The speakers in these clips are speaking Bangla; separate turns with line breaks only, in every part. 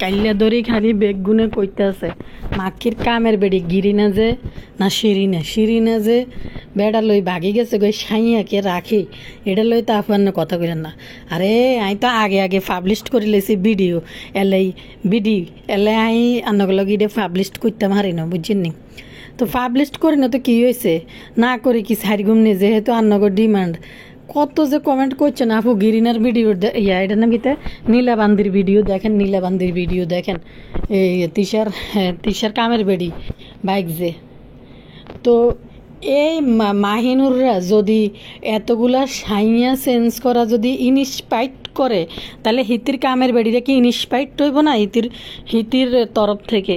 কাইল্লা ধরি খালি বেগুনে কইতাছে মাখির কামের বেড়ি গিরি না যে না সিঁড়ি না যে বেড়া লই ভাগি গেছে গই সাইয়াকে রাখি এটা লই তো আপনার কথা কইলেন না। আরে আই তো আগে আগে পাবলিশ করে লেছি ভিডিও এলে আই আন্নগুলো গিয়ে পাবলিশ করতে পারি না বুঝছেন নি। তো পাবলিশ করি না তো কী হয়েছে না করি কি সারি ঘুমনি যেহেতু আন্নগর ডিমান্ড কত যে কমেন্ট করছেন আপু গিরিনার ভিডিও এটার নাম কিতে নীলাবান্দির ভিডিও দেখেন এই তিশার কামের বেড়ি বাইক যে। তো এই মাহিনুররা যদি এতগুলা সাইয়া চেঞ্জ করা যদি ইনস্পাইট করে তাহলে হিতির কামের বেড়িটা কি ইনস্পাইট হইব না হিতির তরফ থেকে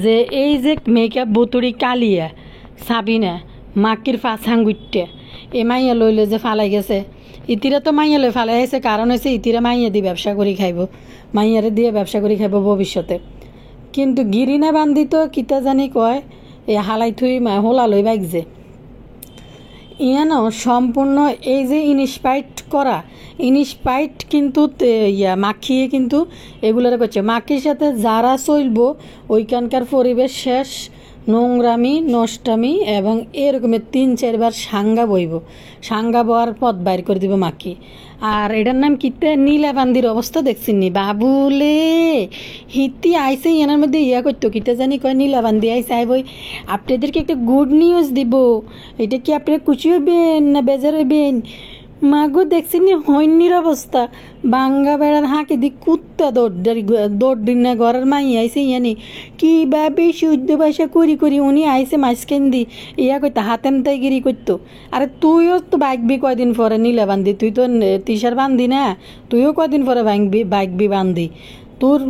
যে এই যে মেকআপ বুতুড়ি কালিয়া সাবিনা মাকির ফাঁসাঙ্গুইটে এ মাইয়া লইলে যে ফালাই গেছে ইতিরা তো মাইয়া লই ফালাই গেছে কারণ হয়েছে ইতিরা মাইয়া দিয়ে ব্যবসা করি খাইব মাইয়ারে দিয়ে ব্যবসা করি খাইব ভবিষ্যতে। কিন্তু গিরিনা বান্ধি তো কিতা জানি কয় এ হালাই থুই হোলা লই বাইক যে ইয়ানো সম্পূর্ণ এই যে ইনস্পাইট কিন্তু মাখিয়ে কিন্তু এগুলোর করছে মাখির সাথে যারা চলবো ওইখানকার পরিবেশ শেষ নোংরামি নষ্টামি এবং এরকমের 3-4 বার সাঙ্গা বওয়ার পথ বাইর করে দিব মাখি। আর এটার নাম কিতে নীলাবান্দির অবস্থা দেখছেন নি বাবুলে হিতি আইসে এনার মধ্যে করতো কিতে জানি কয় নীলাবান্দি আইসে আইবই আপনাদেরকে একটা গুড নিউজ দিব এটা কি আপনারা খুশি হইবেন না বেজার হইবেন মাগো দেখছেন নি হইনির অবস্থা বাঙ্গা বেড়ার হাঁকে দি কুত্তা দৌড় দিন না ঘরের মাই আইসে ইয়ানি কীভাবে শুদ্ধ ভাষা করি উনি আইসে মাঝখান দি কইতো হাতেন তাই গিরি করতো। আরে তুইও তো বাইকবি কয়দিন পরে নীলা বান্ধি তুই তো তিশার বান্ধি না তুইও কয়দিন পরে বাইকবি বান্ধি তোর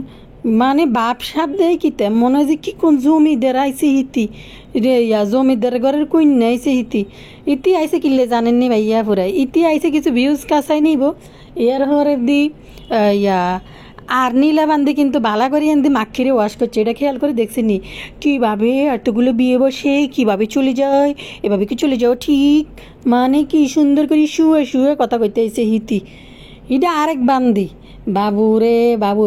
মানে বাপ সাপ দেয় কিতে মনে হয় যে কি কোন জমিদার আইসে হিতি রে জমিদার ঘরের কন্যা আইসে ইতি আইসে কিনলে জানেননি ভাইয়া পুরাই ইতি আইসে কিছু ভিউজ কাছাই নিব এর হরে দি আর নীলাবান্দি কিন্তু বালা করে এনে মাখিরে ওয়াশ করছে এটা খেয়াল করে দেখছিনি কীভাবে এতগুলো বিয়ে বসে কীভাবে চলে যায় এভাবে কি চলে যাও ঠিক মানে কি সুন্দর করে শুয়ে কথা কইতে আইসে হিতি এটা আরেক বান্দি বাবু রে বাবু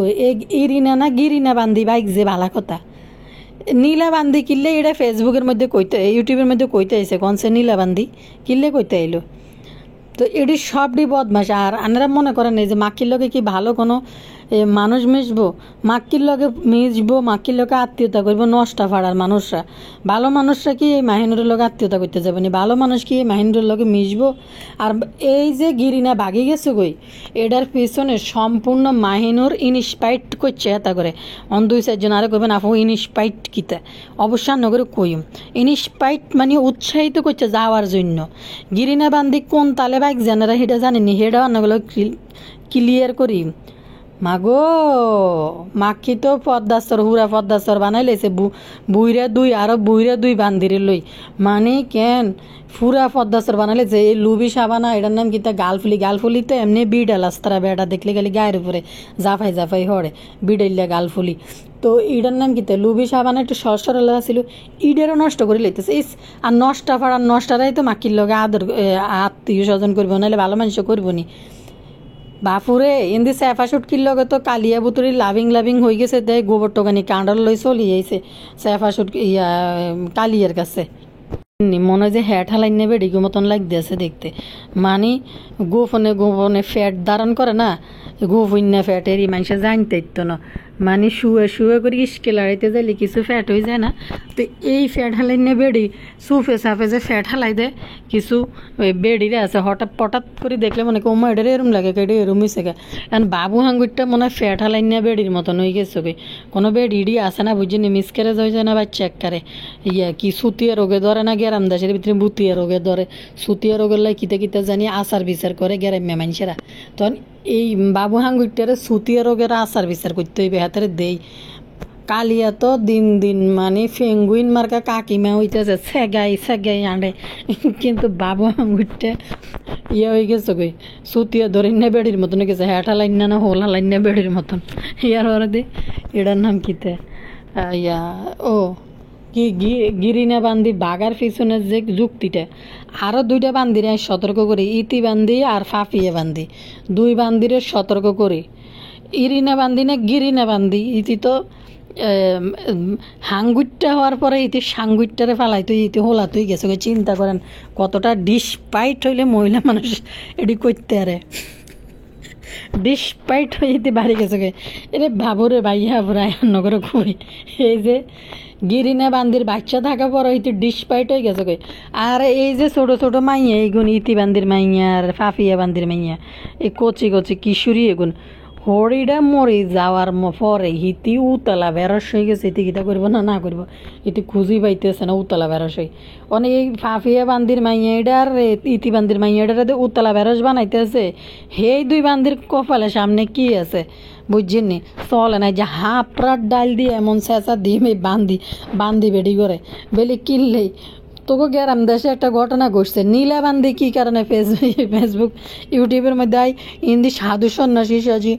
গিরিনা বান্দি বাইক যে ভালা কথা নীলাবান্দি কিনলে এটা ফেসবুকের মধ্যে কইতে ইউটিউবের মধ্যে কইতে আইসে কনসে নীলাবান্দি কিনলে কইতে আইলো। তো এটি সবটি বদমাস আর আনারা মনে করেন এই যে মাক্কির লগে কি ভালো কোনো মানুষ মিশবো মাক্কির লগে মাক্কির লগে আত্মীয়তা করবো নষ্টা ফাড়ার মানুষরা ভালো মানুষরা কি এই মাহিনুরের লগে আত্মীয়তা করতে যাবে না ভালো মানুষ কি এই মাহিনুরের লগে মিশবো। আর এই যে গিরিনা বাগি গেছে গই এটার পিছনে সম্পূর্ণ মাহিনুর ইনস্পাইট করছে এতা করে 2-4 জন আরে করবেন আপু ইনস্পাইট কিতা অবশ্যই নগরে কইম ইনস্পাইট মানে উৎসাহিত করছে যাওয়ার জন্য। গিরিনা বান্দি কোন তালে বাইক জানারা সেটা জানেনি সেটা অন্যগুলো ক্লিয়ার করি মাগো মাখি তো হুরা পদ্মাস্তর বানাই লেছে বুইরা দুই বান্দিরে লই মানে কেন পুরা পদ্মাস্তর বানাইলে যে এই লুবি সাবানা এটার নাম কিতা গালফুলি তো এমনি বিডাল আস্তারা বেড়া দেখলে গেলে গায়ের উপরে জাফাই হরে বিডাইলা গালফুলি তো ইডার নাম কিতা লুবি সাবানা একটু সরসরলা ছিল ইডেরও নষ্ট করে লইতেছে আর নষ্টারাই তো মাখির লগে আত্মীয় স্বজন করবো নাহলে ভালো মানুষ করবো নি বাপুরে এমনি স্যাফা সুটকির লগে তো কালিয়া বুতুরি লাভিং হয়ে গেছে দেয় গোবর টোকানি কাঁডার লই চলি যাইছে স্যাফা সুটকি কালিয়ার কাছে মনে হয় যে হ্যাট হালাই নেবে ডিগো মতন লাগতেছে দেখতে মানে গোপনে ফ্যাট ধারণ করে না গোপন্যা ফ্যাটের মানুষে জানতে তো না মানে শুয়ে করে ইস্কে লড়াইতে যাইলে কিছু ফ্যাট হয়ে যায় না তো এই ফ্যাট হালাই নে বেড়ি সুফে সাফে যে ফ্যাট হালাই দেয় কিছু ওই বেড়িরে আছে হঠাৎ করে দেখলে মনে কমা এটারে এরম লাগে কেটে এরম হয়েছে গা কারণ বাবু হাঙ্গুরটা মনে হয় ফ্যাট হালাই না বেড়ির মতন হয়ে গেছে গে কোনো বেড়ি আসে না বুঝিনি মিসক্যারেজ হয়ে যায় না বা চেক করে কি সুতিয়া রোগে ধরে না গেরাম দেশের ভিতরে বুতিয়া রোগে ধরে সুতিয়া রোগের লাই কিতে জানি আচার বিচার করে গ্যারাম্যা মানুষেরা তখন এই বাবু হাঙ্গুরটারে সুতিয়া রোগের আচার বিচার করতে হইবে হাতের দেই কালিয়া তো দিন মানে ফেঙ্গুইন মার্কা কাকিমা হইতেছে সেগাই আঁড়ে কিন্তু বাবু আঙ্গুরটা হয়ে গেছে গই সুতিয়া ধরে না বেড়ির মতন হয়ে গেছে হ্যাট হালাইন না হোল হালাইন না বেড়ির মতন ইয়ার ওরা দে এটার নাম কিতে গিরিনা বান্দি বাগার পিছনের যে যুক্তিটা আরও 2টা বান্দিরে সতর্ক করি ইতি বান্দি আর ফাফিয়ে বান্দি 2 বান্দিরে সতর্ক করি ইরিনা বান্দি না গিরিনা বান্দি ইতি তো হাঙ্গুইটটা হওয়ার পরে ইতি সাঙ্গুইটটারে ফালাই তুই ইতি হোলা তুই গেছে চিন্তা করেন কতটা ডিসপাইট হইলে মহিলা মানুষ এটি করতে আরে ডিসপাইট হয়ে ইতি বাড়ি গেছে এরে ভাবুরে ভাইয়া পুরায় নগরে কই এই যে গিরিনা বান্দির বাচ্চা থাকা পর ইতি ডিসপাইট হয়ে গেছে আর এই যে ছোট ছোট মাইয়া এইগুন ইতি বান্দির মাইয়া আর ফাফিয়া বান্দির মাইয়া এই কচি কচি কিশোরী এগুন হরিটা মরে যাওয়ার পরে হিতি উতলা বেরস হয়ে গেছে ইতি কিতা করবো না করব ইতি খুঁজি পাইতেছে না উতলা বেরস হয়ে অনেক এই ফাফিয়া বান্দির মাইয়াডার ইতি বান্দির মাইয়াডার উতলা বেরস বানাইতেছে সেই দুই বান্দির কপালে সামনে কি আছে বুঝছেন নি চলে না যে হাফরাত ডাল দিয়ে এমন চেঁচা দিয়ে বান্দি বেডি করে বেলি কিনলেই তোকে গ্যারাম দেশে একটা ঘটনা ঘটছে নীলাবান্দি কী কারণে ফেসবুক ইউটিউবের মধ্যে হিন্দি সাধু সন্ন্যাসী সাজি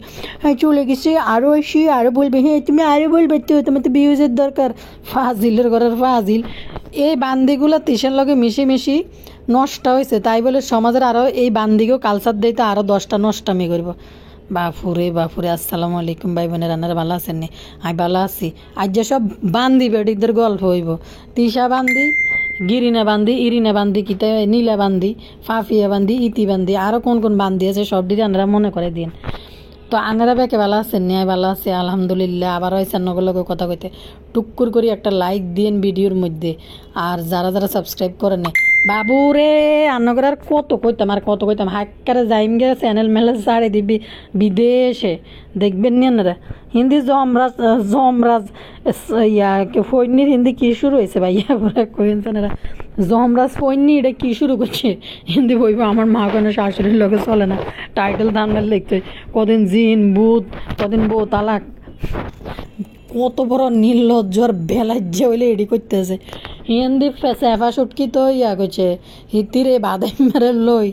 চলে গেছে আরও এসে আরও বলবে হ্যাঁ তুমি আরও বলবে তো তোমার তো বিউজের দরকার ফাজিলের ঘরের ফাজিল এই বান্দিগুলো তিসের লগে মিশি নষ্ট হয়েছে তাই বলে সমাজের আরও এই বান্দিকেও কালচার দিতে আরও 10টা নষ্টামি করব বাপুরে আসসালামু আলাইকুম ভাই বোনের রান্নারা ভালো আছেন নি আমি ভালো আছি আজ যে সব বান্দি বেডিকদের গল্প হইব তিশা বান্দি গিরিনা বান্দি ইরিনা বান্দি কিতে নীলা বান্দি ফাফিয়া বান্দি ইতি বান্দি আরও কোন কোন বান্দি আছে সব দিকে আনারা মনে করে দিন তো আনারা বেকে ভালো আছেন নি ভালো আছে আলহামদুলিল্লাহ আবার হয়েছে নগর কথা কইতে টুক্কুর করে একটা লাইক দিন ভিডিওর মধ্যে আর যারা সাবস্ক্রাইব করেন না বাবুরে আন্নগর আর কত কইতাম হাক্কারে যাইম গে চ্যানেল মেলে ছাড়ে দিবি বিদেশে দেখবেন নি আপনারা হিন্দি জমরাজ ফৈনির হিন্দি কী শুরু হয়েছে ভাইয়া পুরা কইছেন এরা জমরাজ ফৈনি এটা কী শুরু করছে হিন্দি বইব আমার মা কোনো শাশুড়ির লোকে চলে না টাইটেল ধান্দার লিখতে কদিন জিন ভূত কদিন বউ তালাক কত বড় নির্লজ্জর বেলাজ্জা হইলে এডি করতেছে হিন্দি সেফা সুটকি তো করছে হিতিরে বাদাই মেরে লই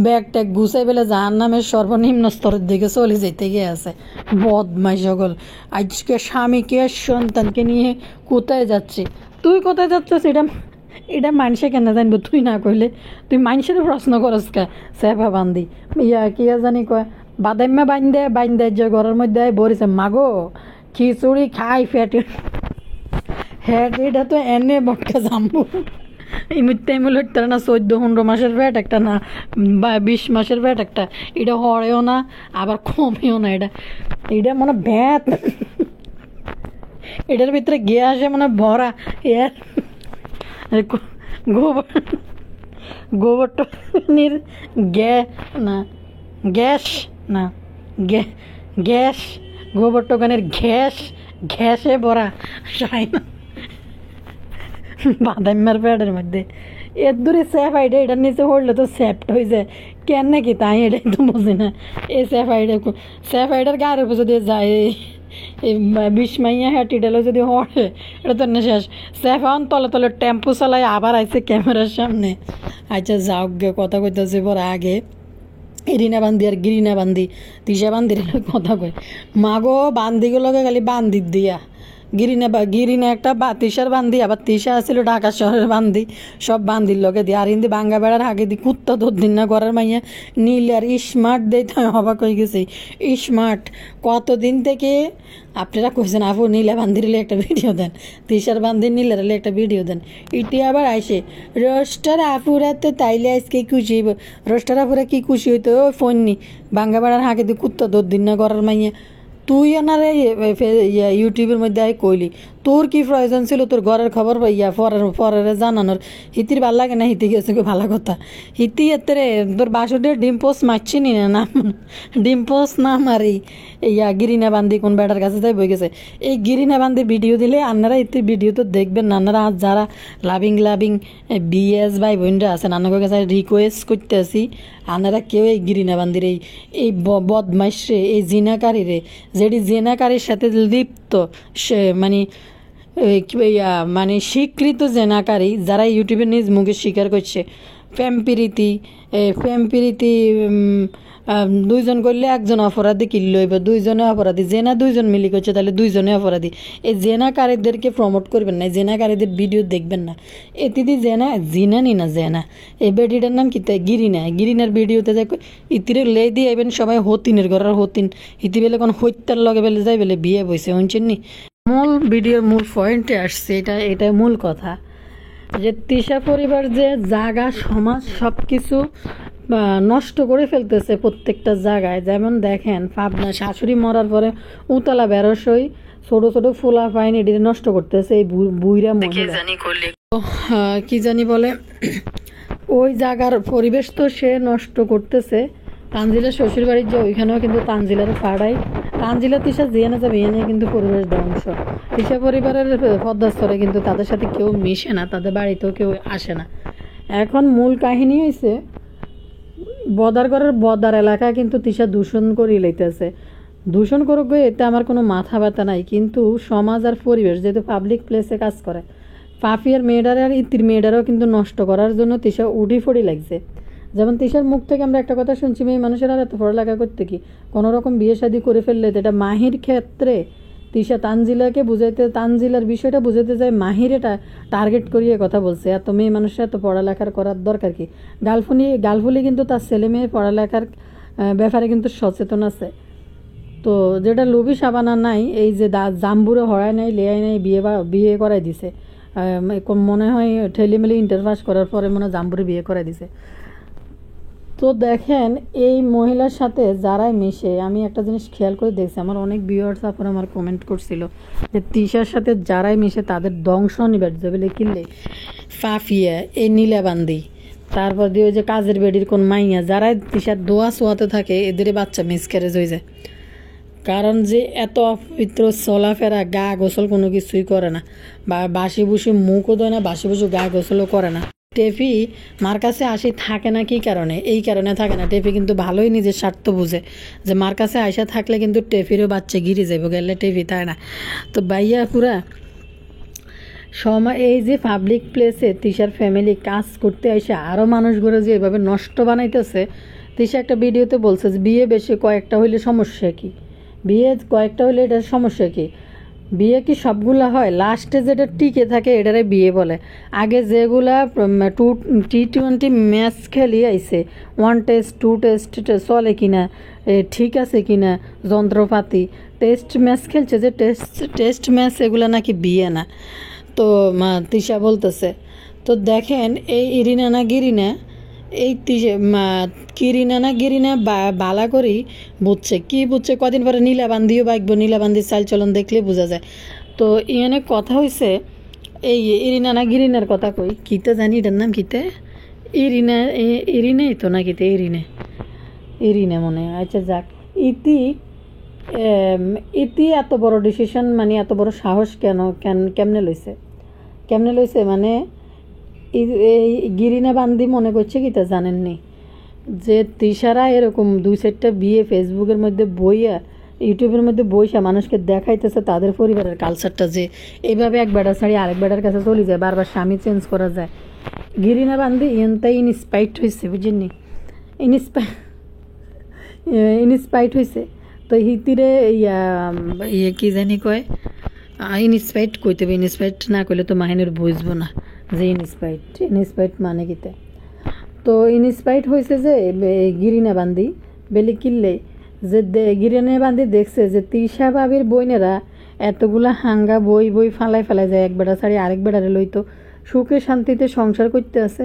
ব্যাগ ট্যাগ গুছাই পেলে যার নামে সর্বনিম্ন স্তরের দিকে চলে যেতে গিয়ে আছে বদমাই সকল আজকে স্বামীকে সন্তানকে নিয়ে কোথায় যাচ্ছে তুই কোথায় যাচ্ছিস এটা মানুষে কেন জানবো তুই না কইলে তুই মানুষের প্রশ্ন করস কে সেফা বান্দি কি জানি কয় বাদাইমা বাইন্দে যে ঘরের মধ্যে বরিছে মাগো খিচুড়ি খাই ফ্যাট এটা তো এনে বক্কা জাম্বু এই মুহূর্তে লড়তে না 14-15 মাসের ফ্যাট একটা না বা 20 মাসের ফ্যাট একটা এটা হরেও না আবার কমেও না এটা মনে ভ্যাট এটার ভিতরে গিয়ে আসে মানে ভরা এর গোবরটনির গ্যাস গোবর টোকানের ঘ্যাসে ভরা সাইনা বাদামের প্যাডের মধ্যে এর দূরে স্যাফ আইডে এটার নিচে পড়লে তো স্যাফট হয়ে যায় কেন নাকি তাই এটাই তো বুঝি না এই স্যাফ আইডার গায়ের উপর যদি যায় এই 20 মাইয়া হ্যাটিডেলও যদি হড়ে এটা তো শেষ স্যাফান তলে টেম্পো চালাই আবার আইছে ক্যামেরার সামনে আচ্ছা যাও গে কথা কইতেছে পর আগে ইরিনা বান্দি আর গিরিনা বান্দি তিশা বান্দির কথা কয় মাগো বান্দিগুলোকে খালি বান্দির দিয়া গিরিনা একটা তিশার বান্দি আবার তিশা আছিল ঢাকা শহরের বান্দি সব বান্দির লোকে দিয়ে আর হিন্দি বাঙ্গা বেড়ার আগে দি কুত্তা তোর দিন না ঘরের মাইয়া নীল আর স্মার্ট দেয় তো অবাক হয়ে গেছি স্মার্ট কতদিন থেকে আপনারা কইছেন আপু নীলা বান্দির একটা ভিডিও দেন তিশার বান্দির নীলের একটা ভিডিও দেন ইটি আবার আইসে রোস্টার আপুরা তো তাইলে আজকে খুশি হইব রোস্টার আপুরা কি খুশি হইতো ওই ফোন নি বাঙ্গা বেড়ার হাঁকে দি কুত্তা তোর দিন না ঘরের মাইয়া তুই ওনারে ইউটিউবের মধ্যে আই কইলি তোর কি প্রয়োজন ছিল তোর ঘরের খবর পরের জানানোর হিতির ভাল লাগে না হিতি গেছে ভালো কথা হিতি এতে তোর বাসুদের ডিম পোস্ট মারছি নি না ডিম পোস্ট না মারি গিরিনা বান্দি কোন বেটার কাছে যাই বই গেছে এই গিরিনা বান্দির ভিডিও দিলে আপনারা ইতি ভিডিও তো দেখবেন না আপনারা যারা লাভিং বিএস ভাই বোনরা আছেন আপনাদের কাছে রিকোয়েস্ট করতেছি আপনারা কেউ এই গিরিনা বান্দির এই বদমাইশ রে এই জিনাকারী রে যেটি জেনাকারীর সাথে লিপ্ত সে মানে স্বীকৃত জেনাকারী যারা ইউটিউবে নিজ মুখে স্বীকার করছে প্রেম প্রীতি দুইজন করলে একজন অপরাধী কিনল এবার দুইজনে অপরাধী, জেনা দুইজন মিলি করছে তাহলে দুইজনে অপরাধী। এই জেনাকারীদেরকে প্রমোট করবেন না, জেনাকারীদের ভিডিও দেখবেন না। এতিদি জিনানি না জেনা, এই বেডিটার নাম কিতা গিরিনার ভিডিওতে দেখ ইতিরে লে দিয়ে এবেন সবাই হতিনের ঘরের হতিন ইতি বেলে কোন হত্যার লগে বেলে যাই বেলে বিয়ে বইছে শুনছেন নি। মূল ভিডিওর মূল পয়েন্টে আসছে, এটা মূল কথা যে তিশা পরিবার যে জায়গা সমাজ সব কিছু নষ্ট করে ফেলতেছে প্রত্যেকটা জায়গায়। যেমন দেখেন পাবনা শাশুড়ি মরার পরে উতলা বেরোসই ছোট ছোট ফোলা পাইন এটি নষ্ট করতেছে এই বুইরা মহিলা কি জানি বলে ওই জায়গার পরিবেশ তো সে নষ্ট করতেছে। তানজিলার শ্বশুর বাড়ির যে ওইখানেও কিন্তু তানজিলার ফাড়াই, তানজিলা তিশা জিয়ানে যাবে এনে কিন্তু পরিবেশ ধ্বংস। তিশা পরিবারের পদ্মাস্তরে কিন্তু তাদের সাথে কেউ মিশে না, তাদের বাড়িতেও কেউ আসে না। এখন মূল কাহিনী হয়েছে বদারগড়ের বদার এলাকা কিন্তু তিশা দূষণ করিয়ে লইতেছে। দূষণ করুক গিয়ে এতে আমার কোনো মাথা ব্যথা নাই, কিন্তু সমাজ আর পরিবেশ যেহেতু পাবলিক প্লেসে কাজ করে, পাপিয়ার মেয়েটার আর ইতির মেয়েটারও কিন্তু নষ্ট করার জন্য তিশা উডি ফড়ি লাগছে। যেমন তিশার মুখ থেকে আমরা একটা কথা শুনছি, মেয়ে মানুষের আর এত পড়ালেখা করতে কি কোনো রকম বিয়ে শাদী করে ফেললে এটা মাহির ক্ষেত্রে তিশা তানজিলাকে বুঝাইতে, তানজিলার বিষয়টা বুঝাইতে যায় মাহির এটা টার্গেট করিয়ে কথা বলছে। এত মেয়ে মানুষের এত পড়ালেখার করার দরকার কি? গালফুলি কিন্তু তার ছেলে মেয়ের পড়ালেখার ব্যাপারে কিন্তু সচেতন আছে। তো যেটা লোভী সাবানা নাই, এই যে জাম্বুরে হরায় নাই লেয়াই নাই বিয়ে করাই দিছে, মনে হয় ঠেলিমেলি ইন্টার পাস করার পরে মনে হয় জাম্বুরে বিয়ে করাই দিছে। তো দেখেন এই মহিলার সাথে যারাই মিশে, আমি একটা জিনিস খেয়াল করে দেখছি, আমার অনেক ভিউয়ার্স আপনারা আমার কমেন্ট করছিল যে তিশার সাথে যারাই মিশে তাদের ধ্বংস নিবার যাবে কিনলে ফাফিয়া এই নীলাবান্দি, তারপর দিয়ে ওই যে কাজের বেডির কোন মাইয়া, যারাই তিশার দোয়া সোয়াতে থাকে এদের বাচ্চা মিসক্যারেজ হয়ে যায়। কারণ যে এত অপবিত্র চলাফেরা, গা গোসল কোনো কিছুই করে না, বা বাসি বুসি মুখও দেয় না, বাসি বুসি গা গোসলও করে না। টেফি মার কাছে আসি থাকে না কি কারণে? এই কারণে থাকে না, টেফি কিন্তু ভালোই নিজের স্বার্থ বুঝে যে মার কাছে আইসা থাকলে কিন্তু টেফিরও বাচ্চা গিরে যাবো, গেলে টেফি তাই না। তো বাইয়া পুরা সময় এই যে পাবলিক প্লেসে তিশার ফ্যামিলি কাজ করতে আইসা আরও মানুষগুলো যে এভাবে নষ্ট বানাইতেছে। তিশা একটা ভিডিওতে বলছে যে বিয়ে বেশি কয়েকটা হইলে সমস্যা কি, বিয়ে কয়েকটা হইলে এটার সমস্যা কি? বিয়ে কি সবগুলা হয়? লাস্টে যেটা টিকে থাকে এটারে বিয়ে বলে। আগে যেগুলা T20 ম্যাচ খেলি আইছে, 1 টেস্ট 2 টেস্ট চলে কিনা, ঠিক আছে কিনা যন্ত্রপাতি, টেস্ট ম্যাচ খেলছে যে টেস্ট ম্যাচ এগুলা নাকি বিয়ে না। তো তিশা বলতেছে, তো দেখেন এই গিরিনা এই গিরিনা বালা করি বুঝছে, কি বুঝছে? কদিন পরে নীলাবান্দিও বাইকবো, নীলাবান্দির চাল চলন দেখলে বোঝা যায়। তো এখানে কথা হয়েছে এই গিরিনার কথা কই কিতে জানি, এটার নাম কিতে ইরিনেই তো না কিতে ইরিনে মনে হয়। আচ্ছা যাক, ইতি এত বড় ডিসিশন মানে এত বড় সাহস কেমনে লইছে মানে এই গিরিনা বান্দি মনে করছে কি তা জানেননি যে তিশারা এরকম 2-4টা বিয়ে ফেসবুকের মধ্যে বইয়া ইউটিউবের মধ্যে বইসা মানুষকে দেখাইতেছে তাদের পরিবারের কালচারটা, যে এইভাবে এক বেটা ছাড়ি আরেক বেটার কাছে চলে যায়, বারবার স্বামী চেঞ্জ করা যায়। গিরিনা বান্দি তাই ইনস্পাইট হয়েছে, বুঝেননি? ইনস্পাইট হয়েছে। তো হিতিরে ইয়ে কি জানি কয় ইনস্পাইট কইতে হবে, ইনস্পাইট না করলে তো মাহিনের বুঝবো না যে ইনস্পাইট মানে কিতে। তো ইনস্পাইট হয়েছে যে গিরিনা বান্দি বেলি কিনলে যে গিরিনা বান্দি দেখছে যে তিশা বাবির বইনেরা এতগুলা হাঙ্গা বই ফালাই যায়, এক বেটা ছাড়ি আরেক বেটারে লইতো সুখে শান্তিতে সংসার করতে আছে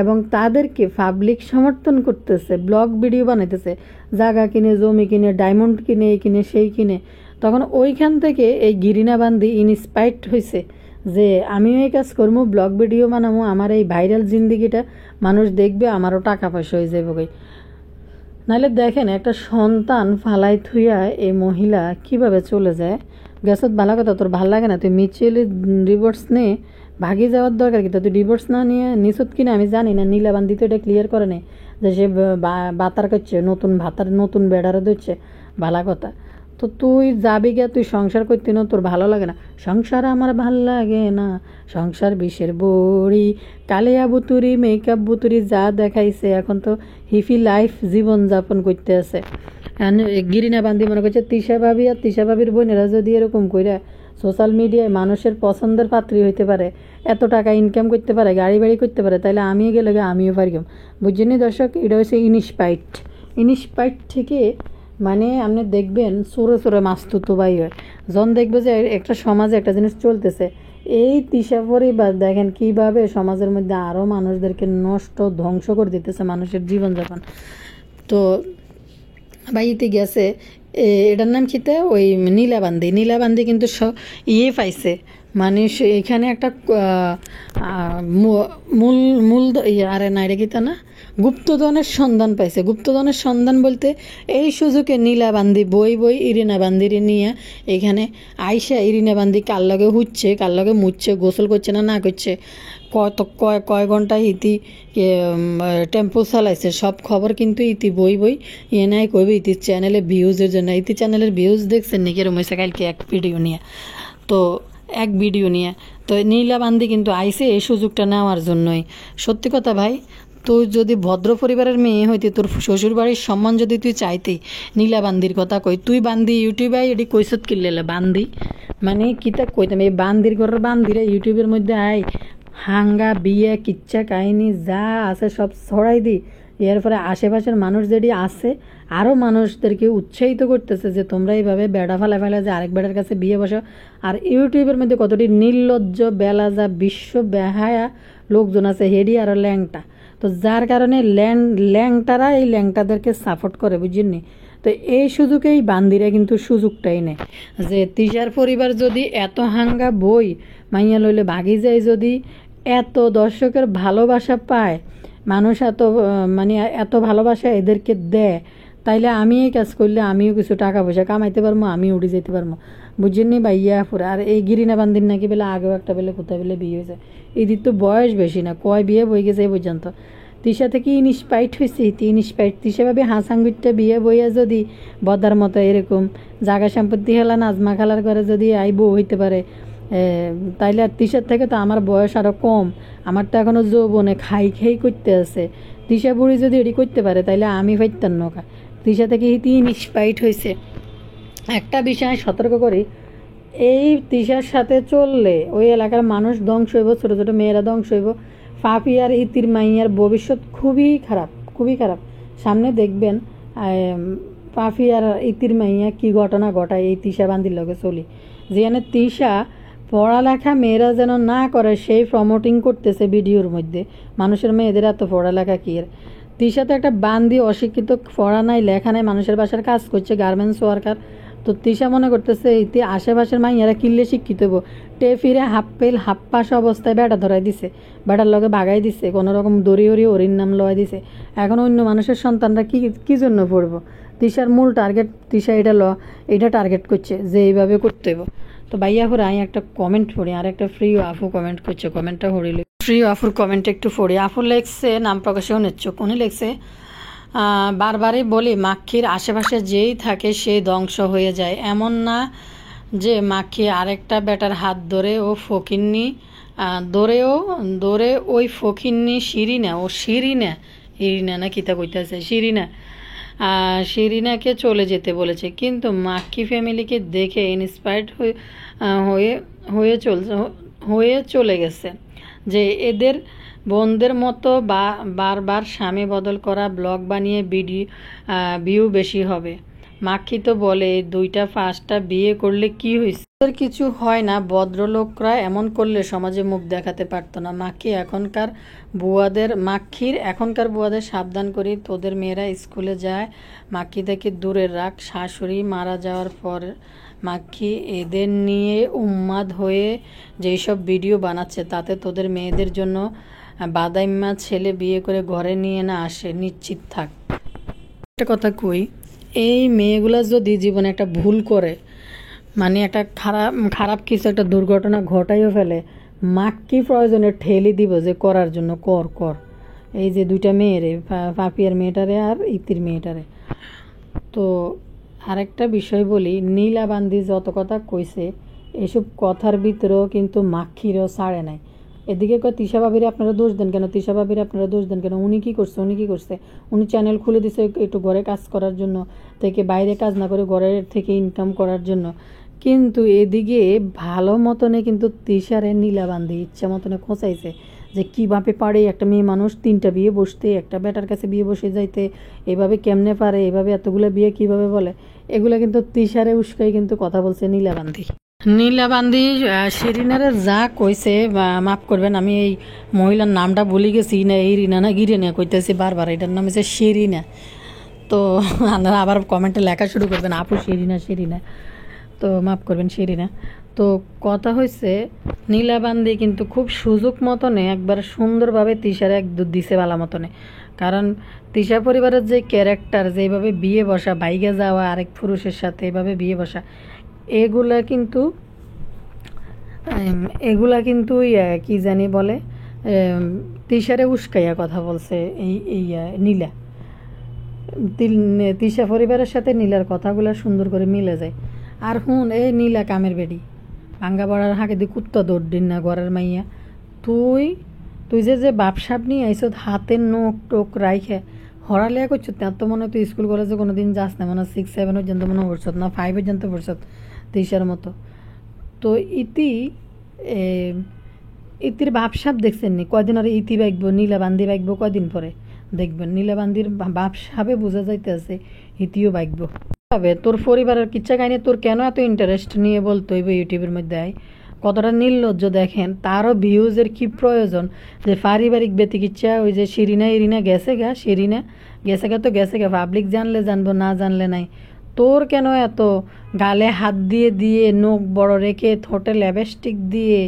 এবং তাদেরকে পাবলিক সমর্থন করতেছে, ব্লগ ভিডিও বানাইতেছে, জায়গা কিনে, জমি কিনে, ডায়মন্ড কিনে, এই কিনে সেই কিনে। তখন ওইখান থেকে এই গিরিনা বান্দি ইনস্পাইট হয়েছে যে আমিও এই কাজ করবো, ব্লগ ভিডিও বানাবো, আমার এই ভাইরাল জিন্দিগিটা মানুষ দেখবে, আমারও টাকা পয়সা হয়ে যাবে গই। নাহলে দেখেন একটা সন্তান ফালাই থুইয়া এই মহিলা কিভাবে চলে যায়। গেছত ভালো কথা, তোর ভাল লাগে না, তুই মিউচুয়ালি ডিভোর্স নে, ভাগি যাওয়ার দরকার কি? তুই ডিভোর্স না নিয়ে নিছত কিনা আমি জানি না, নীলাবান্দি তো এটা ক্লিয়ার করে নেই যে সে বাতার করছে, নতুন বেড়ারে দিচ্ছে, ভালো কথা। তো তুই যাবি গিয়া, তুই সংসার করতে না, তোর ভালো লাগে না? সংসার আমার ভাল লাগে না, সংসার বিষের বড়ি, কালিয়া বুতুরি, মেকআপ বুতুরি যা দেখাইছে, এখন তো হিফি লাইফ জীবনযাপন করতে আছে। গিরিনা বান্দি মনে করছে তিশা ভাবি আর তিশা ভাবির বোনেরা যদি এরকম কইরা সোশ্যাল মিডিয়ায় মানুষের পছন্দের পাত্রী হইতে পারে, এত টাকা ইনকাম করতে পারে, গাড়ি বাড়ি করতে পারে, তাহলে আমিও গেলে আমিও পারিম। বুঝছেন দর্শক, এটা হচ্ছে ইনিশপাইট থেকে মানে আপনি দেখবেন চোরে চোরে মাস্তুতো ভাই হয়। যখন দেখবে যে একটা সমাজে একটা জিনিস চলতেছে, এই তিশা পরিবার দেখেন কিভাবে সমাজের মধ্যে আরও মানুষদেরকে নষ্ট ধ্বংস করে দিতেছে মানুষের জীবনযাপন। তো বাইতে গেছে এটার নাম খিতে ওই নীলাবান্দি কিন্তু পাইছে, মানে এখানে একটা মূল মূল আরে না, এটা কিতা না, গুপ্তধনের সন্ধান পাইছে। গুপ্তধনের সন্ধান বলতে এই সুযোগে নীলাবান্দি বই ইরিনা বান্দিরে নিয়ে এখানে আইসা ইরিনা বান্দি কার লগে হুচ্ছে, কার লগে মুচ্ছে, গোসল করছে না করছে, কয় ঘন্টা ইতি টেম্পো চালাইছে, সব খবর কিন্তু ইতি বই নাই কইবে ইতি চ্যানেলে ভিউজের জন্য। ইতি চ্যানেলের ভিউজ দেখছেন নাকি এরম হয়েছে কালকে এক ভিডিও নিয়ে। তো নীলাবান্দি কিন্তু আইসে এই সুযোগটা নেওয়ার জন্যই। সত্যি কথা ভাই, তুই যদি ভদ্র পরিবারের মেয়ে হইতি, তোর শ্বশুর বাড়ির সম্মান যদি তুই চাইতি, নীলাবান্দির কথা কই, তুই বান্দি ইউটিউবে এটি কইসত কিনলে বান্দি মানে কিতা কইতাম, এই বান্দির ঘরের বান্দিরা ইউটিউবের মধ্যে আই হাঙ্গা বিয়ে কিচ্ছা কাহিনী যা আছে সব ছড়াই দি। এর ফলে আশেপাশের মানুষ যেটি আছে আরও মানুষদেরকে উৎসাহিত করতেছে যে তোমরা এইভাবে বেড়া ফেলা যে আরেক বেড়ার কাছে বিয়ে বসো। আর ইউটিউবের মধ্যে কতটি নির্লজ্জ বেলাজা বিশ্ব বেহায়া লোকজন আছে, হেডি আর ল্যাংটা। তো যার কারণে ল্যাংটারা এই ল্যাংটাদেরকে সাপোর্ট করে, বুঝছেননি? তো এই সুযোগেই বান্দিরা কিন্তু সুযোগটাই নেয় যে তিশার পরিবার যদি এত হাঙ্গা বই মাইয়া লইলে ভাগি যায়, যদি এত দর্শকের ভালোবাসা পায়, মানুষ মানে এত ভালোবাসা এদেরকে দেয়, তাইলে আমি এই কাজ করলে আমিও কিছু টাকা পয়সা কামাইতে পারবো, আমি উঠে যেতে পারবো। বুঝছেননি ভাইয়া পুরো। আর এই গিরিনা বান্দির নাকি বেলে আগেও একটা বেলে কোথায় বেলে বিয়ে হয়েছে, এদির তো বয়স বেশি না, কয় বিয়ে বই গেছে এই পর্যন্ত। তিশা থেকে ইনিশপাইট হয়েছে, তিশা ভাবে হাসাঙ্গুইটটা বিয়ে বইয়া যদি বদার মতো এরকম জায়গা সম্পত্তি হেলা নাজমা খালার ঘরে যদি বউ হইতে পারে, তাইলে আর তিশার থেকে তো আমার বয়স আরও কম, আমার তো এখনও যৌবনে খাই করতে আছে। তিশা বুড়ি যদি এটি করতে পারে তাইলে আমি পাইতাম নৌকা। তিশা থেকে ইনিশপাইট হয়েছে। একটা বিষয় সতর্ক করি, এই তিশার সাথে চললে ওই এলাকার মানুষ ধ্বংস হইব, ছোটো ছোটো মেয়েরা ধ্বংস হইব। পাপি আর ইতির মাইয়ার ভবিষ্যৎ খুবই খারাপ। সামনে দেখবেন পাপি আর ইতির মাইয়া কি ঘটনা ঘটায় এই তিশা বান্দির লগে চলি। যেখানে তিশা পড়ালেখা মেয়েরা যেন না করে সেই প্রমোটিং করতেছে ভিডিওর মধ্যে। মানুষের মেয়েদের এত পড়ালেখা কি এর? তিশা তো একটা বান্দি, অশিক্ষিত, পড়া নাই লেখা নাই, মানুষের বাসার কাজ করছে, গার্মেন্টস ওয়ার্কার। তো তিশা মনে করতেছে ইতি আশেপাশের মাইয়ারা কিনলে শিক্ষিত হবো, ফিরে হাফ পেল হাফ পাশ অবস্থায় বেটা ধরাই দিছে, বেটার লগে ভাগাই দিছে, কোনো রকম দড়ি ওরির নাম লয় দিছে। এখন অন্য মানুষের সন্তানরা কি জন্য পড়বো? তিশার মূল টার্গেট, তিশা এটা টার্গেট করছে যে এইভাবে করতে হইব। তো ভাইয়া হরে আমি একটা কমেন্ট পড়ি, আর একটা ফ্রি আফু কমেন্ট করছে, কমেন্টটা হরিল ফ্রি আফুর কমেন্ট একটু পড়ি। আফু লেখছে, নাম প্রকাশেও নিচ্ছ, উনি লেখছে বারবারই বলি মাক্ষীর আশেপাশে যেই থাকে সেই ধ্বংস হয়ে যায়, এমন না যে মাক্ষী আরেকটা বেটার হাত ধরে ও ফকিন্নি দৌড়ে ওই ফকিন্নি ইরিনা না কিতা কইতেছে শিরিনাকে চলে যেতে বলেছে। কিন্তু মাক্ষী ফ্যামিলিকে দেখে ইন্সপায়ার্ড হয়ে চলে গেছে যে এদের বোনদের মতো বারবার স্বামী বদল করা ব্লগ বানিয়ে ভিউ বেশি হবে। মাক্ষী তো বলে 2টা-5টা বিয়ে করলে কি হয়েছে, ওদের কিছু হয় না, ভদ্রলোকরা এমন করলে সমাজে মুখ দেখাতে পারতো না। মাক্ষীর এখনকার বুয়াদের সাবধান করি, তোদের মেয়েরা স্কুলে যায়, মাক্ষী থেকে দূরে রাখ। শাশুড়ি মারা যাওয়ার পর মাক্ষী এদের নিয়ে উন্মাদ হয়ে যেসব ভিডিও বানাচ্ছে তাতে তোদের মেয়েদের জন্য বাদাইম্মা ছেলে বিয়ে করে ঘরে নিয়ে না আসে, নিশ্চিত থাক। একটা কথা কই, এই মেয়েগুলা যদি জীবনে একটা ভুল করে, মানে একটা খারাপ কিছু একটা দুর্ঘটনা ঘটাইও ফেলে, মাক্ষী প্রয়োজনে ঠেলি দিব যে করার জন্য কর। এই যে 2টা মেয়েরে, পাপিয়ার মেয়েটারে আর ইতির মেয়েটারে। তো আরেকটা বিষয় বলি, নীলাবান্দি যত কথা কইছে এসব কথার ভিতরেও কিন্তু মাক্ষীরও ছাড়ে নাই। এদিকে কয় তিশা ভাবিরে আপনারা দোষ দেন কেন, তিশা ভাবিরে আপনারা দোষ দেন কেন, উনি কি করছে, উনি কি করছে, উনি চ্যানেল খুলে দিছে একটু ঘরে কাজ করার জন্য, থেকে বাইরে কাজ না করে ঘরের থেকে ইনকাম করার জন্য। কিন্তু এদিকে ভালো মতনে কিন্তু তিশারে নীলাবান্দি ইচ্ছা মতনে খোঁচাইছে যে কীভাবে পারে একটা মেয়ে মানুষ 3টা বিয়ে বসতে, একটা বেটার কাছে বিয়ে বসে যাইতে, এভাবে কেমনে পারে, এভাবে এতগুলো বিয়ে কিভাবে বলে। এগুলো কিন্তু তিশারে উস্কাই কিন্তু কথা বলছে নীলাবান্দি। নীলাবান্দি শিরিনারে যা কইছে, মাফ করবেন আমি এই মহিলার নামটা ভুলে গেছি, না এই রিনা না গিরিনা কইতেছি বারবার, এটার নাম হচ্ছে শিরিনা। তো আপনারা আবার কমেন্টে লেখা শুরু করবেন আপু শিরিনা শিরিনা, তো মাফ করবেন শিরিনা। তো কথা হয়েছে নীলাবান্দি কিন্তু খুব সুযোগ মতনে একবার সুন্দরভাবে তিশারে এক দিছে বালা মতনে। কারণ তিশা পরিবারের যে ক্যারেক্টার, যেভাবে বিয়ে বসা, বাইকে যাওয়া আরেক পুরুষের সাথে এভাবে বিয়ে বসা, এগুলা কিন্তু কি জানি বলে, তিশারে উস্কাইয়া কথা বলছে এই নীলা। তিশা পরিবারের সাথে নীলার কথাগুলো সুন্দর করে মিলে যায়। আর হুন এই নীলা কামের বেড়ি ভাঙ্গা বড়ার হাঁকে দিয়ে কুত্তা দৌড় দিন না ঘরের মাইয়া, তুই যে বাপসাপ নিয়ে আইসত হাতের নোক টোক রাইখে হরালিয়া করছো, তার তো মনে হয় তুই স্কুল কলেজে কোনো দিন যাস না, মনে হয় 6-7 পর্যন্ত মনে পড়ছত না 5 পর্যন্ত পড়ছত তিশার মতো। তো ইতির ভাবসাপ দেখছেন নি কয়দিন, আর ইতি বাইকবো নীলাবান্দি বাইকবো কয়দিন পরে দেখবেন, নীলাবান্দির ভাবসাপে বোঝা যাইতেছে ইতিও বাইকবো। তবে তোর পরিবারের কিচ্ছা কাহিনী তোর কেন এত ইন্টারেস্ট নিয়ে বলতে হইব ইউটিউবের মধ্যে আয়, কতটা নির্লজ্জ দেখেন, তারও ভিউজের কি প্রয়োজন, যে পারিবারিক ব্যতিকিচ্ছা ওই যে ইরিনা গেছে গা তো গেছে গা, পাবলিক জানলে জানবো না জানলে নাই। তোর কেন এত গালে হাত দিয়ে দিয়ে নখ বড় রেখে ঠোঁটে ল্যাপস্টিক দিয়ে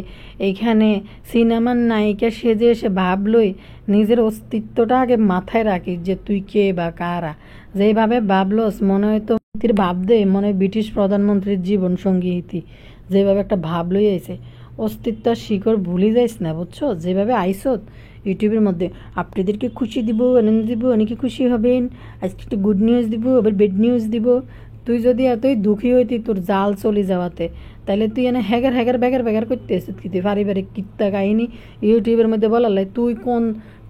এইখানে সিনেমার নায়িকা সেজে এসে ভাবলই, নিজের অস্তিত্বটা আগে মাথায় রাখিস যে তুই কে বা কারা। যেইভাবে ভাবলস মনে হয় তো ইতির ভাবদে মনে হয় ব্রিটিশ প্রধানমন্ত্রীর জীবন সঙ্গী ইতি, যেভাবে একটা ভাবলই আইছে, অস্তিত্বের শিকড় ভুলে যাইস না বুঝছো। যেভাবে আইসত ইউটিউবের মধ্যে আপনাদেরকে খুশি দিব, আনন্দ দিব, অনেকে খুশি হবেন, আজকে একটা গুড নিউজ দিব, আবার বেড নিউজ দিব। তুই যদি এতই দুঃখী হইতি তোর জাল চলে যাওয়াতে, তাহলে তুই এনে ব্যাগার করতে এসে কি পারিবারিক কিত্তা কাহিনী ইউটিউবের মধ্যে বলার লাই, তুই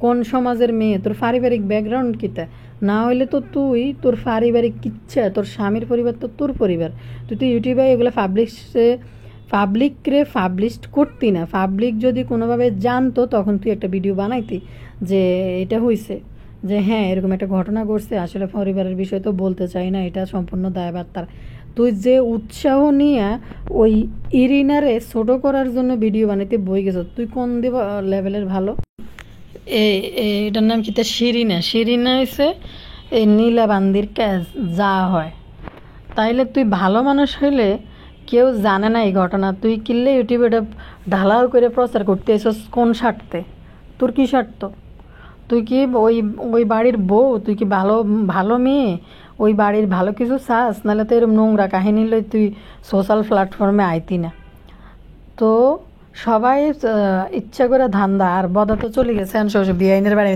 কোন সমাজের মেয়ে, তোর পারিবারিক ব্যাকগ্রাউন্ড কিতা, না হইলে তো তুই তোর পারিবারিক কিচ্ছা, তোর স্বামীর পরিবার তো তোর পরিবার, তুই তো ইউটিউবে এগুলো পাবলিশ করতি না। পাবলিক যদি কোনোভাবে জানতো তখন তুই একটা ভিডিও বানাইতি যে এটা হয়েছে, যে হ্যাঁ এরকম একটা ঘটনা ঘটছে, আসলে পরিবারের বিষয় তো বলতে চাই না, এটা সম্পূর্ণ দায়ভার তার। তুই যে উৎসাহ নিয়ে ওই ইরিনারে ছোট করার জন্য ভিডিও বানাইতে বই গেছ, তুই কোন দিব লেভেলের ভালো। এটার নাম কি, শিরিনা হয়েছে এই নীলাবান্দির কাজ যা হয়। তাইলে তুই ভালো মানুষ হইলে কেউ জানে না এই ঘটনা, তুই কিনলে ইউটিউবে এটা ঢালাও করে প্রচার করতে এসেছ কোন স্বার্থে, তোর কী স্বার্থ, তুই কি ওই বাড়ির বউ, তুই কি ভালো মেয়ে, ওই বাড়ির ভালো কিছু চাস, নাহলে তো এরকম নোংরা কাহিনী লই তুই সোশ্যাল প্ল্যাটফর্মে আইতি না। তো সবাই ইচ্ছা করে ধান্দা, আর বদা তো চলে গেছে বিআইনের বাড়ি,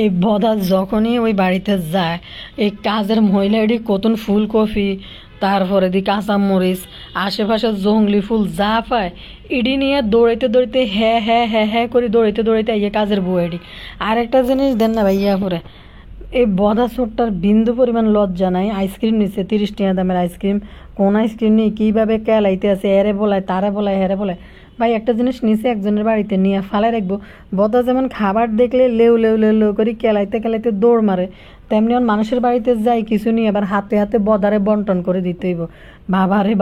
এই বদা যখনই ওই বাড়িতে যায় এই কাজের মহিলাটি কতন ফুলকপি, তারপরে দি কাঁচামরিচ, আশেপাশে জঙ্গলি ফুল যা পায় ইডি নিয়ে দৌড়াইতে হ্যাঁ করে দৌড়াইতে ইয়ে কাজের বউয়েডি। আর একটা জিনিস দেন না ভাইয়া পরে, এই বদা ছোট্টার বিন্দু পরিমাণ লজ্জা নাই, আইসক্রিম নিচ্ছে 30 টাকা দামের আইসক্রিম, কোন আইসক্রিম নিয়ে কীভাবে কেলাইতে আছে, এরে বলায় তারে বলায় হেরে বলায়। ভাই একটা জিনিস নিচে একজনের বাড়িতে নিয়ে ফালাই রাখবো, বদা যেমন খাবার দেখলে লেউ করে কেলাইতে দৌড় মারে, তেমনি মানুষের বাড়িতে যাই কিছু নিয়ে আবার হাতে বদারে বন্টন করে দিতে হইব।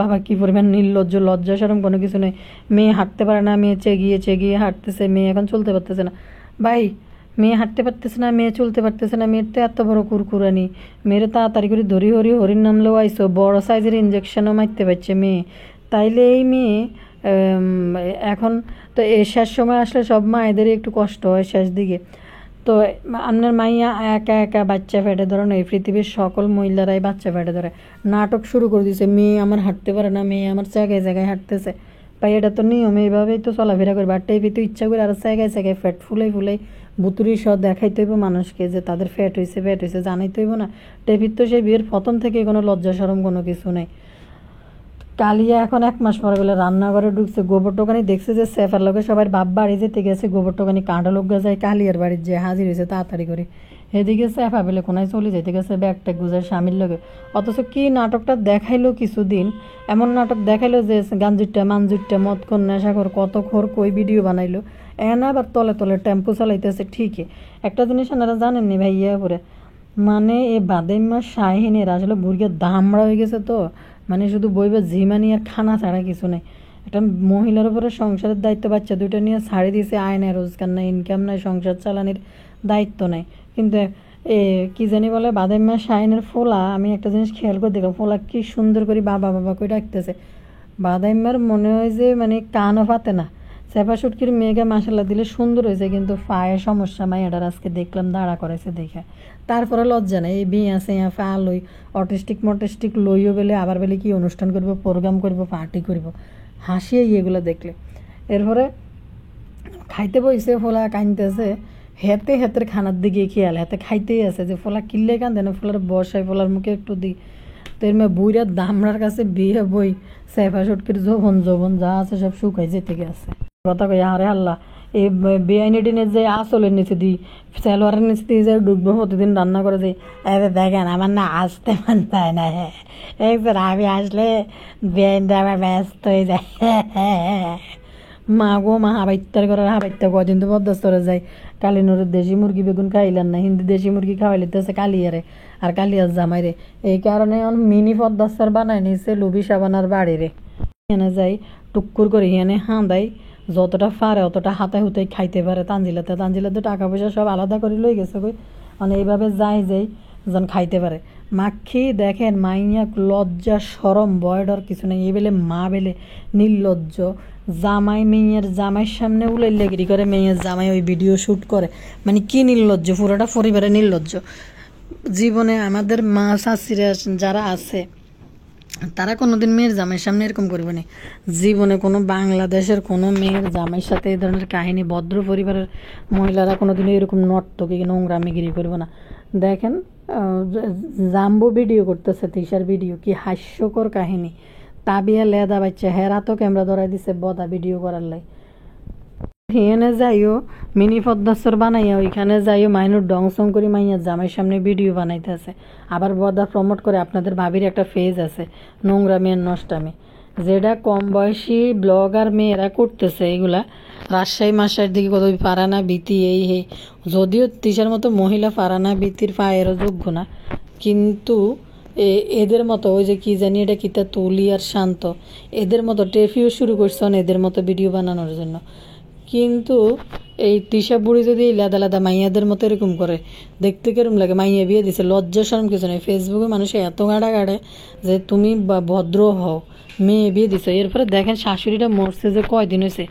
বাবা কি পরিমাণ নির্লজ্জ, লজ্জা সরম কোনো কিছু নেই। মেয়ে হাঁটতে পারে না, মেয়ে চেগিয়ে হাঁটতেছে, মেয়ে এখন চলতে পারতেছে না। ভাই মেয়ে হাঁটতে পারতেছে না, মেয়ে চলতে পারতেছে না, মেয়ের তো এত বড় কুরকুরানি, মেয়ের তাড়াতাড়ি করে হরির নাম লো আইসো, বড় সাইজের ইঞ্জেকশনও মারতে পারছে মেয়ে। তাইলে এই মেয়ে এখন তো শেষ সময় আসলে সব মায়েদেরই একটু কষ্ট হয় শেষ দিকে। তো আপনার মাইয়া একা বাচ্চা ফেটে ধরেন, এই পৃথিবীর সকল মহিলারাই বাচ্চা ফেটে ধরে, নাটক শুরু করে দিয়েছে, মেয়ে আমার হাঁটতে পারে না, মেয়ে আমার জায়গায় হাঁটতেছে। ভাই এটা তো নিয়ম, এইভাবেই তো চলাফেরা করবে। আর টেপি তো ইচ্ছা করে আরো জায়গায় ফ্যাট ফুলাই বুতুরি সহ দেখাইতে হইব মানুষকে যে তাদের ফ্যাট হয়েছে জানাইতে হইব না। টেপির তো সেই বিয়ের প্রথম থেকে কোনো লজ্জা শরম কোনো কিছু নেই। কালিয়া এখন 1 মাস পরে বলে রান্নাঘরে ঢুকছে, গোবর টোকানি দেখছে যে সেফার লোকে সবাই বাপ বাড়ি যেতে গেছে, গোবর টোকানি কাঁটা লোক যায় কালিয়ার বাড়ির যে হাজির হয়েছে তাড়াতাড়ি করে। এদিকে সেফা বেলে কোনায় চলে যেতে গেছে ব্যাগ ট্যাগ গুজায় স্বামীর লোকে। অথচ কি নাটকটা দেখাইলো কিছুদিন, এমন নাটক দেখাইলো যে গাঞ্জুরটা মানজুরটা মদখোর নেশাখোর কত খোর কই ভিডিও বানাইলো। এনা আবার তলে তলে টেম্পো চালাইতেছে ঠিকই। একটা জিনিস আপনারা জানেননি ভাইয়া করে, মানে এই বাদেম্মা শাহিনের আসলে বুড়িকে দামড়া হয়ে গেছে তো, মানে শুধু বইবে জিমানি আর খানা ছাড়া কিছু নেই। একটা মহিলার উপরে সংসারের দায়িত্ব, বাচ্চা দুইটা নিয়ে ছাড়ি দিয়েছে, আয় নাই, রোজগার নাই, ইনকাম নাই, সংসার চালানির দায়িত্ব নাই। কিন্তু কি জানি বলে বাদেম্মা শাহিনের ফোলা, আমি একটা জিনিস খেয়াল করে দেখলাম, ফোলা কি সুন্দর করে বাবা বাবা করে ডাকতেছে। বাদাইম্মার মনে হয় যে মানে কানও পাতে না। চেপা সুটকির মেয়েকে মাসাল্লা দিলে সুন্দর হয়েছে, কিন্তু পায়ে সমস্যা মাইয়াটার আজকে দেখলাম দাঁড়া করাইছে দেখে। তারপরে লজ্জা নেই, এই বিয়া সেয়া ফা লই অটিস্টিক লইও বেলে আবার বেলে কি অনুষ্ঠান করব, প্রোগ্রাম করব, পার্টি করব, হাসিয়ে এগুলো দেখলে। এরপরে খাইতে বইছে, ফোলা কানতেছে, হেতের খানার দিকে খেয়াল, হাতে খাইতেই আছে যে ফোলা কিনলে কান্দে না, ফোলার বসায় ফোলার মুখে একটু দিই। তো এর মেয়ে বুইরা দামড়ার কাছে বিয়ে বই সেফা সুটকির যৌবন যা আছে সব শুকাই যেতে গেছে। কথা কই আরে আল্লাহ, এই বেআইনি ডিনের যে আসলের নিচে দিই, সেলোয়ারের নিচে দিয়ে যে ডুববো প্রতিদিন রান্না করে যাই। দেখেন আমার না আসতে মন চায় না, হ্যাঁ একবার আমি আসলে বেআইনটা আবার ব্যস্ত হয়ে যায়। মা গো মা, হাবাইত্যার করে হাবাইত্যা কদিন তো বরদাস্তরে যায়। কালিনুরের দেশি মুরগি বেগুন খাইলেন না, হিন্দি দেশি মুরগি খাওয়াইলে তো কালিয়ারে আর কালিয়ার জামাইরে। এই কারণে মিনি পদ্মাস্তার বানাই নিছে লুবি সাবানার বাড়িরে। এনে যাই টুকুর করে এনে হাঁদাই, যতটা পারে অতটা হাতায় হুতাই খাইতে পারে। তানজিলাতে টাকা পয়সা সব আলাদা করে লই গেছে কই, মানে এইভাবে যাই যেন খাইতে পারে। মাখি দেখেন মাইয়া লজ্জা সরম বয়ডর কিছু নেই, এই বেলে মা বেলে নির্লজ্জ। জামাই মেয়ের জামাইয়ের সামনে উলাইলেগিরি করে, মেয়ের জামাই ওই ভিডিও শ্যুট করে, মানে কি নির্লজ্জ, পুরোটা পরিবারে নির্লজ্জ। জীবনে আমাদের মা শাশুড়ি যারা আছে তারা কোনোদিন মেয়ের জামাইয়ের সামনে এরকম করবে না। জীবনে কোনো বাংলাদেশের কোনো মেয়ের জামাইয়ের সাথে এই ধরনের কাহিনী, ভদ্র পরিবারের মহিলারা কোনোদিন এরকম নর্তকী নোংরামিগিরি করবে না। দেখেন জাম্বো ভিডিও করতেছে, তিশার ভিডিও, কি হাস্যকর কাহিনী। তাবিয়া লেদা বাচ্চা হেরা তো ক্যামেরা ধরাই দিছে বদা ভিডিও করার লাই। এখানে যাইও মিনি পদ্মাসর বানাইয়া, ওইখানে যাইও মাইনুর ডংসং করে মাইয়া জামাইয়ের সামনে ভিডিও বানাইতেছে। আবার বদা প্রমোট করে, আপনাদের ভাবির একটা ফেজ আছে নোংরা মেয়ের নষ্টামি, যেটা কম বয়সী ব্লগার মেয়েরা করতেছে এগুলা। রাজশাহী মাসার দিকে কত ফারানা ভীতি এই যদিও তিশার মতো মহিলা ফারানা ভীতির পায়েরও যোগ্য না, কিন্তু এদের মতো ওই যে কি জানি এটা কিতা তুলি আর শান্ত, এদের মতো টেফিও শুরু করছেন এদের মতো ভিডিও বানানোর জন্য। কিন্তু এই তিশা বুড়ি যদি লাদা লাদা মাইয়াদের মতো এরকম করে, দেখতে কেরম লাগে। মাইয়া বিয়ে দিছে, লজ্জা শরম কিছু নেই। ফেসবুকে মানুষে এত গাড়া গাড়ে যে তুমি ভদ্র হও, মেয়ে বিয়ে দিছে। এরপরে দেখেন শাশুড়িটা মরছে যে কয়দিন হয়েছে,